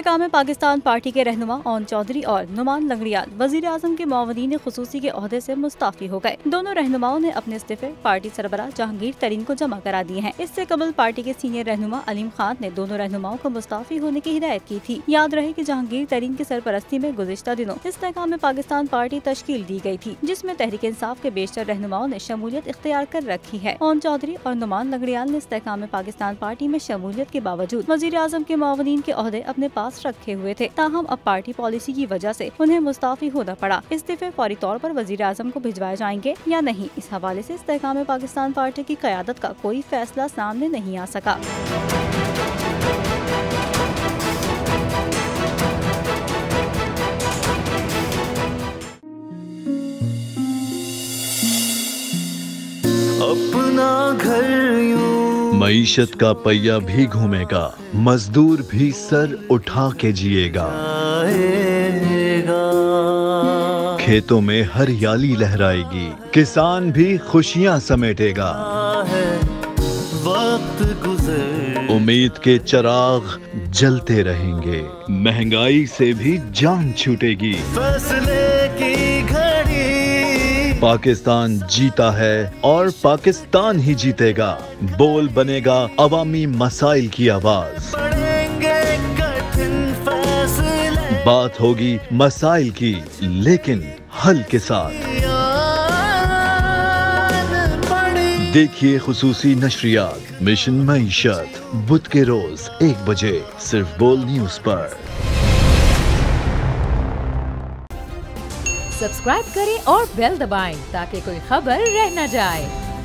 इस्तेकाम Pakistan party के रहनुमा own Chaudhary और नुमान लंगड़ियाल वजीर आजम के मुआवनीन खुसूसी के ओहदे से मुस्ताफी हो गए। दोनों रहनुमाओं ने अपने इस्तीफे पार्टी सरबराह जहांगीर तरीन को जमा करा दिए हैं। इससे कबल पार्टी के सीनियर रहनुमा अलीम खान ने दोनों रहनुमाओं को मुस्ताफी होने की हिदायत की थी। याद रहे कि जहांगीर तरीन की सरपरस्ती में गुज़िश्ता दिनों इस्तेकाम पाकिस्तान पार्टी तश्कील दी गई थी, जिसमें तहरीक इंसाफ के बेशतर रहनुमाओं ने शमूलियत इख्तियार कर रखी है। ओन चौधरी और नुमान लंगड़ियाल ने इस्तेकाम पाकिस्तान पार्टी में शमूलियत के बावजूद वजीर आजम के मुआवनीन के ओहदे अपने पास रखे हुए थे। ताहम अब पार्टी पॉलिसी की वजह से उन्हें मुस्ताफी होना पड़ा। इस्तीफे फौरी तौर पर वजीर आजम को भिजवाए जाएंगे या नहीं, इस हवाले से इस्तेकाम पाकिस्तान पार्टी की क़यादत का कोई फैसला सामने नहीं आ सका। अपना घर यूं मईशत का पहिया भी घूमेगा, मजदूर भी सर उठा के जिएगा। खेतों में हरियाली लहराएगी, किसान भी खुशियां समेटेगा। वक्त गुजर उम्मीद के चिराग जलते रहेंगे, महंगाई से भी जान छूटेगी। फैसले की घड़ी पाकिस्तान जीता है और पाकिस्तान ही जीतेगा। बोल बनेगा अवामी मसाइल की आवाज। पड़ेंगे कठिन फैसले, बात होगी मसाइल की, लेकिन हल के साथ। देखिए खुसूसी नशरियात मिशन मईशत बुध के रोज 1 बजे सिर्फ बोल न्यूज पर। सब्सक्राइब करें और बेल दबाएं ताकि कोई खबर रह न जाए।